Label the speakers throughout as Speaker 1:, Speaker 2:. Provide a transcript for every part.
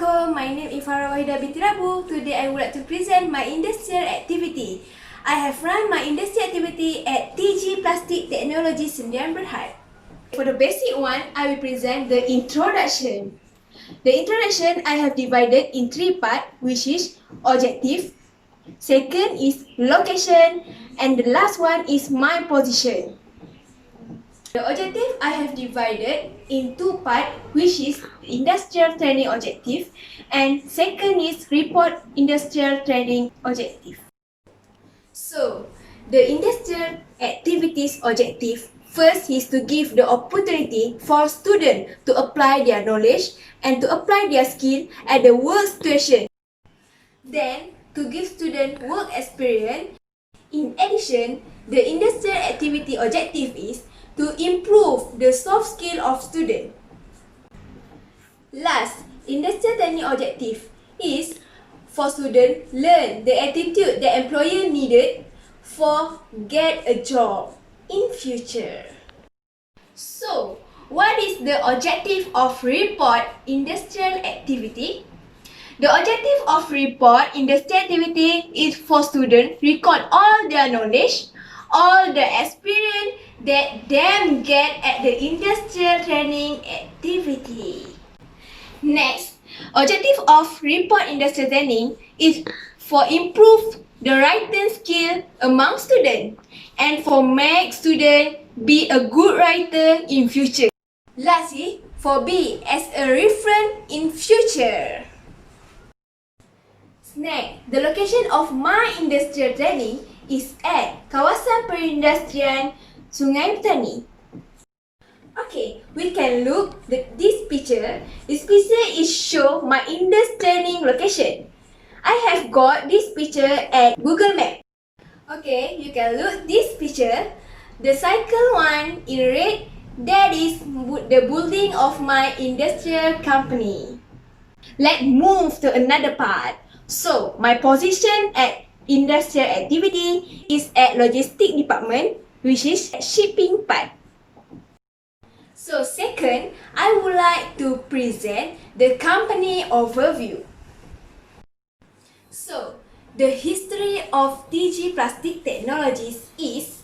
Speaker 1: Assalamualaikum, my name is Farah binti Rabu. Today I would like to present my industrial activity. I have run my industrial activity at TG Plastic Technology Sdn Bhd. For the basic one, I will present the introduction. The introduction I have divided in three parts, which is objective, second is location, and the last one is my position. The objective I have divided in two parts, which is industrial training objective and second is report industrial training objective. So, the industrial activities objective first is to give the opportunity for students to apply their knowledge and to apply their skill at the work situation. Then, to give students work experience. In addition, the industrial activity objective is to improve the soft skill of students. Last, industrial training objective is for students learn the attitude the employer needed for get a job in future. So, what is the objective of report industrial activity? The objective of report industrial activity is for students record all their knowledge, all the experience that them get at the industrial training activity. Next, objective of report industrial training is for improve the writing skill among students and for make students be a good writer in future. Lastly, for be as a reference in future. Next, the location of my industrial training is at kawasan perindustrian Sungai Petani. Okay, we can look at this picture. This picture is show my industrial training location. I have got this picture at Google Map. Okay, you can look this picture. The cycle one in red, that is the building of my industrial company. Let's move to another part. So, my position at industrial activity is at logistic department, which is shipping part. So, second, I would like to present the company overview. So, the history of TG Plastic Technologies is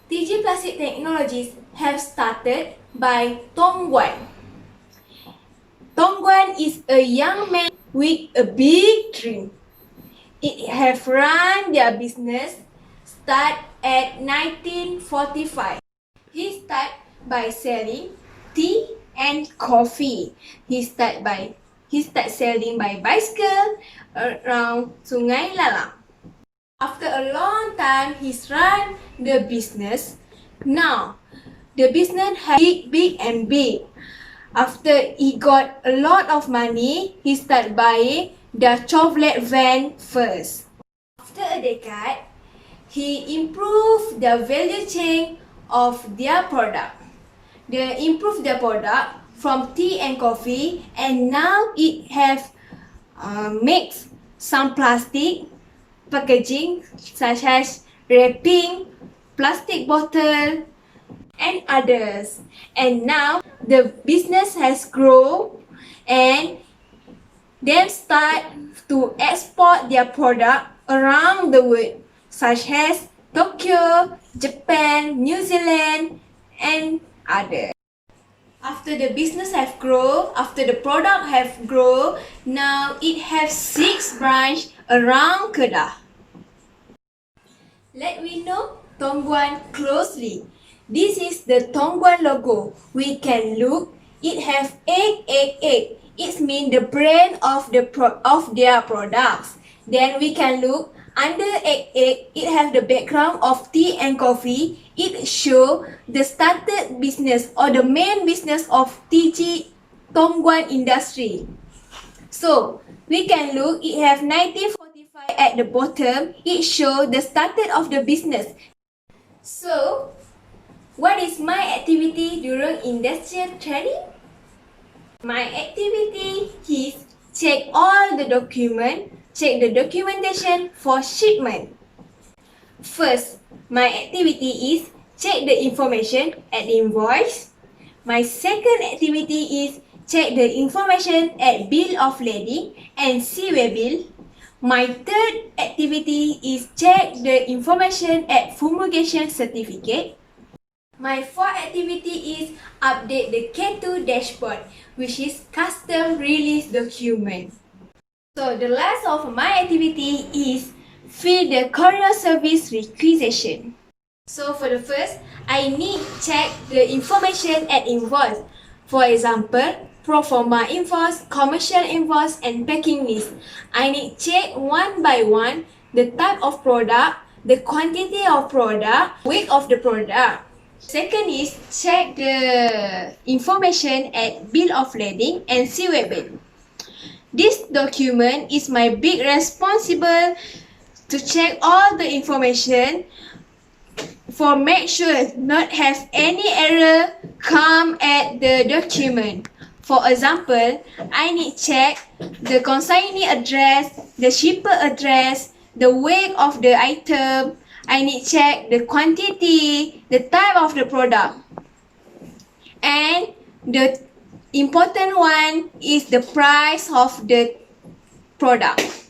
Speaker 1: TG Plastic Technologies have started by Tong Guan. Tong Guan is a young man with a big dream. It have run their business start at 1945. He start by selling tea and coffee. He start selling by bicycle around Sungai Lalang. After a long time, he's run the business. Now, the business has big and big. After he got a lot of money, he started buying the chocolate van first. After a decade, he improved the value chain of their product. They improved their product from tea and coffee, and now it have mixed some plastic packaging such as wrapping, plastic bottle, and others. And now the business has grown and they start to export their product around the world, such as Tokyo, Japan, New Zealand, and others. After the business have grown, after the product have grown, now it has 6 branches around Kedah. Let me know Tong Guan closely. This is the Tong Guan logo. We can look. It have egg. It means the brand of their products. Then we can look under egg. It have the background of tea and coffee. It show the started business or the main business of TG Tong Guan industry. So we can look. It have 1945 at the bottom. It show the started of the business. So, what is my activity during industrial training? My activity is check all the document, check the documentation for shipment. First, my activity is check the information at the invoice. My second activity is check the information at bill of lading and see web bill. My third activity is check the information at fumigation certificate. My fourth activity is update the K2 dashboard, which is custom release document. So the last of my activity is fill the courier service requisition. So for the first, I need check the information at invoice. For example, pro forma invoice, commercial invoice, and packing list. I need check one by one the type of product, the quantity of product, weight of the product. Second is check the information at bill of lading and see web bill. This document is my big responsible to check all the information for make sure not have any error come at the document. For example, I need check the consignee address, the shipper address, the weight of the item. I need check the quantity, the type of the product. And the important one is the price of the product.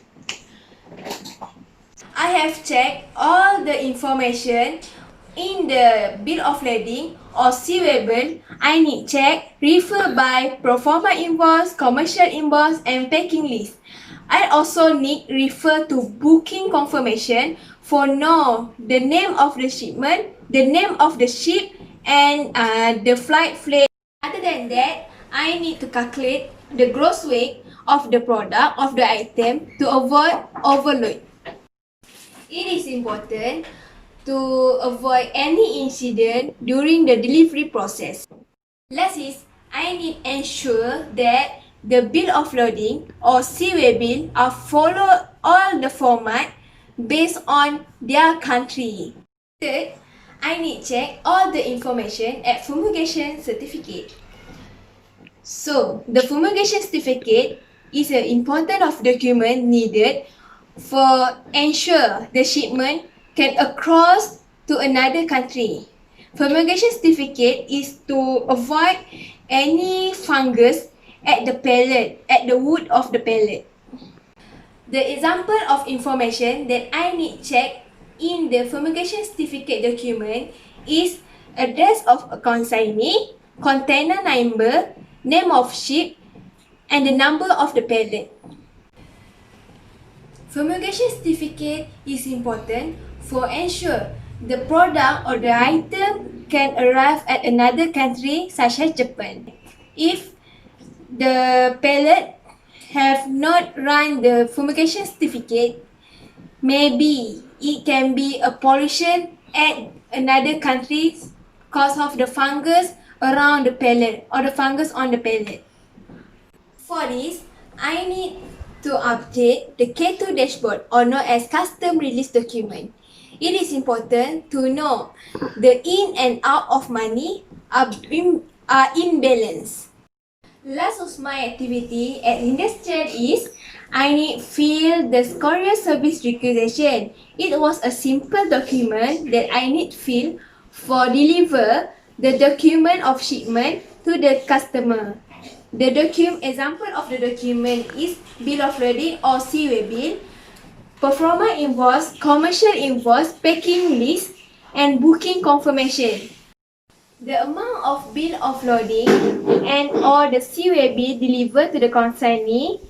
Speaker 1: I have checked all the information in the bill of lading or receivable. I need check refer by pro forma invoice, commercial invoice, and packing list. I also need refer to booking confirmation for know the name of the shipment, the name of the ship, and the flight fare. Other than that, I need to calculate the gross weight of the product of the item to avoid overload. It is important to avoid any incident during the delivery process. Last is, I need ensure that the bill of loading or CW bill are follow all the format based on their country. Third, I need check all the information at fumigation certificate. So, the fumigation certificate is an important of document needed for ensure the shipment can across to another country. Fumigation certificate is to avoid any fungus at the pellet, at the wood of the pellet. The example of information that I need check in the fumigation certificate document is address of a consignee, container number, name of ship, and the number of the pellet. Fumigation certificate is important for ensure the product or the item can arrive at another country such as Japan. If the pellet have not run the fumigation certificate, maybe it can be a pollution at another country cause of the fungus around the pellet or the fungus on the pellet. For this, I need to update the K2 dashboard or known as custom release document. It is important to know the in and out of money are in balance. Last of my activity at industrial is I need fill the courier service requisition. It was a simple document that I need fill for deliver the document of shipment to the customer. The example of the document is bill of lading or CW bill, pro forma invoice, commercial invoice, packing list, and booking confirmation. The amount of bill of loading and or the CW bill delivered to the consignee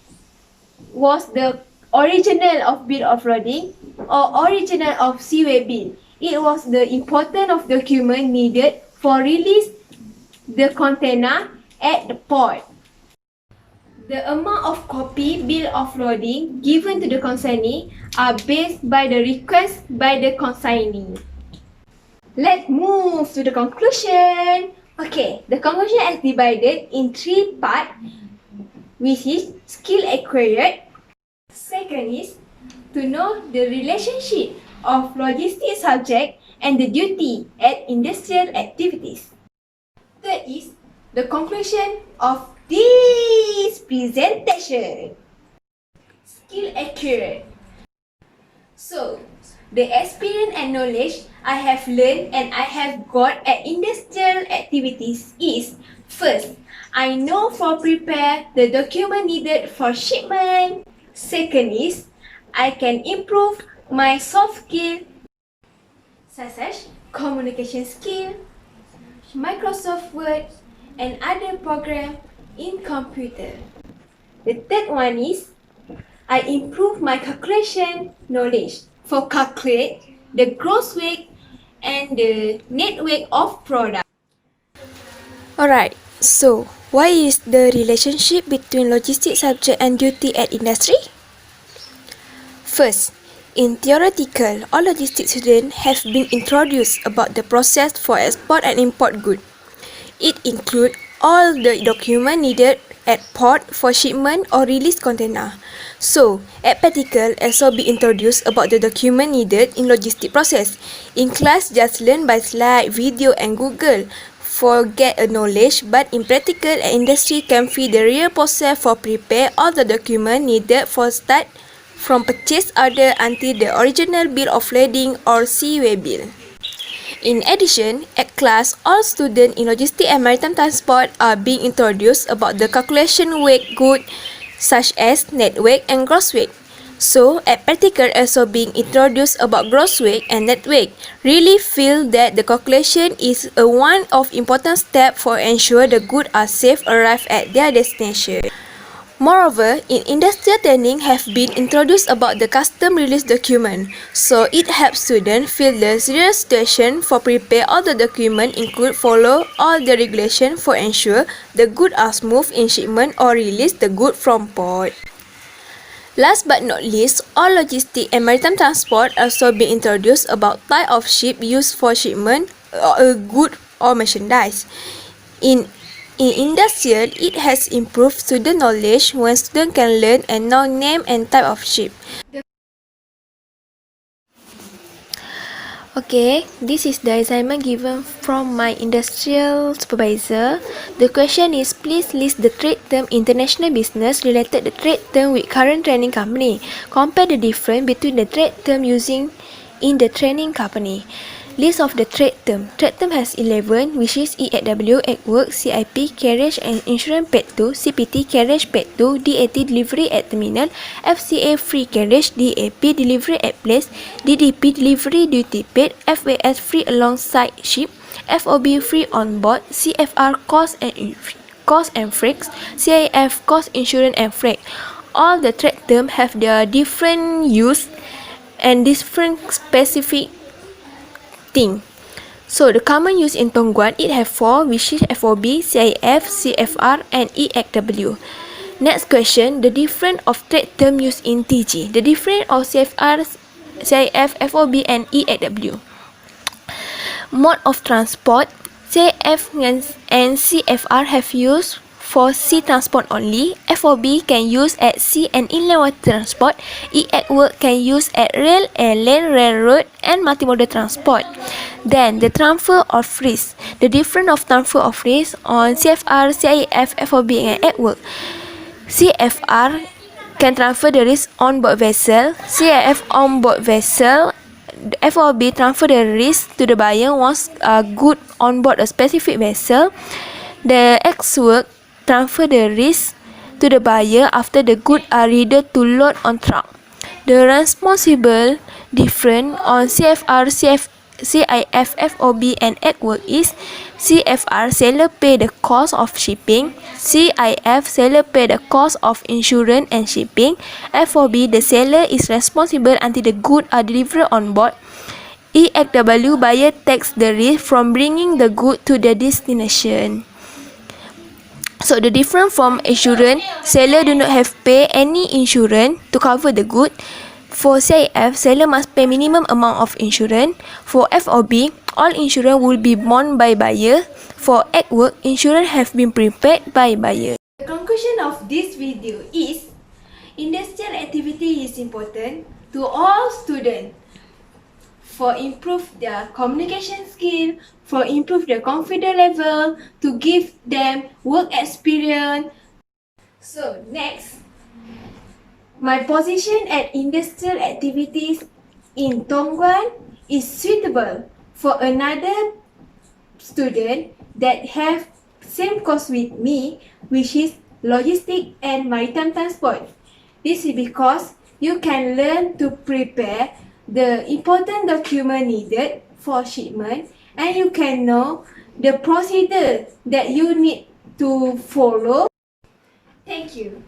Speaker 1: was the original of bill of loading or original of CW bill. It was the important of document needed for release the container at the port. The amount of copy bill of loading given to the consignee are based by the request by the consignee. Let's move to the conclusion. Okay, the conclusion is divided in 3 parts, which is skill acquired. Second is to know the relationship of logistics subject and the duty at industrial activities. Third is the conclusion of this presentation. Skill accurate. So, the experience and knowledge I have learned and I have got at industrial activities is first, I know for prepare the document needed for shipment. Second is, I can improve my soft skill such as communication skill, Microsoft Word, and other program in computer. The third one is, I improve my calculation knowledge for calculate the gross weight and the net weight of product.
Speaker 2: Alright, so what is the relationship between logistics subject and duty at industry? First, in theoretical, all logistics students have been introduced about the process for export and import goods. It includes all the documents needed at port for shipment or release container. So, at practical, also be introduced about the document needed in logistic process. In class, just learn by slide, video and Google for get a knowledge, but in practical and industry can feel the real process for prepare all the document needed for start from purchase order until the original bill of lading or seaway bill. In addition, at class, all students in logistics and maritime transport are being introduced about the calculation weight good such as net weight and gross weight. So, at practical also being introduced about gross weight and net weight. Really feel that the calculation is a one of important step for ensure the goods are safe arrive at their destination. Moreover, in industrial training have been introduced about the custom release document, so it helps students feel the serious situation for prepare all the document include follow all the regulation for ensure the goods are smooth in shipment or release the good from port. Last but not least, all logistic and maritime transport also been introduced about type of ship used for shipment or good or merchandise. In industrial, it has improved student knowledge when students can learn and know name and type of ship. Okay, this is the assignment given from my industrial supervisor. The question is, please list the trade term international business related the trade term with current training company. Compare the difference between the trade term using in the training company. List of the trade term. Trade term has 11, which is EAW, at work, CIP, carriage and insurance paid to, CPT, carriage paid to, DAT, delivery at terminal, FCA, free carriage, DAP, delivery at place, DDP, delivery duty paid, FAS, free alongside ship, FOB, free on board, CFR, cost and freight, CIF, cost, insurance and freight. All the trade terms have their different use and different specific thing. So the common use in Tongguan, it have 4, which is FOB, CIF, CFR and EXW. Next question, the difference of trade term used in TG. The difference of CFR, CIF, FOB and EXW. Mode of transport, CIF and CFR have used for sea transport only. FOB can use at sea and inland water transport. EX work can use at rail and land, railroad and multimodal transport. Then the transfer of risk. The difference of transfer of risk on CFR, CIF, FOB and EX work. CFR can transfer the risk on board vessel. CIF on board vessel. FOB transfer the risk to the buyer once good on board a specific vessel. The EX work transfer the risk to the buyer after the goods are ready to load on truck. The responsible difference on CFR, CIF, FOB and EX work is CFR, seller pay the cost of shipping, CIF, seller pay the cost of insurance and shipping, FOB, the seller is responsible until the goods are delivered on board, EXW, buyer takes the risk from bringing the good to the destination. So the difference from insurance, seller do not have pay any insurance to cover the good. For CIF, seller must pay minimum amount of insurance. For FOB, all insurance will be borne by buyer. For EX work, insurance have been prepaid by buyer.
Speaker 1: The conclusion of this video is, industrial activity is important to all students for improve their communication skill, for improve their confidence level, to give them work experience. So next, my position at industrial activities in Tongguan is suitable for another student that have same course with me, which is Logistics and Maritime Transport. This is because you can learn to prepare the important document needed for shipment, and you can know the procedure that you need to follow. Thank you.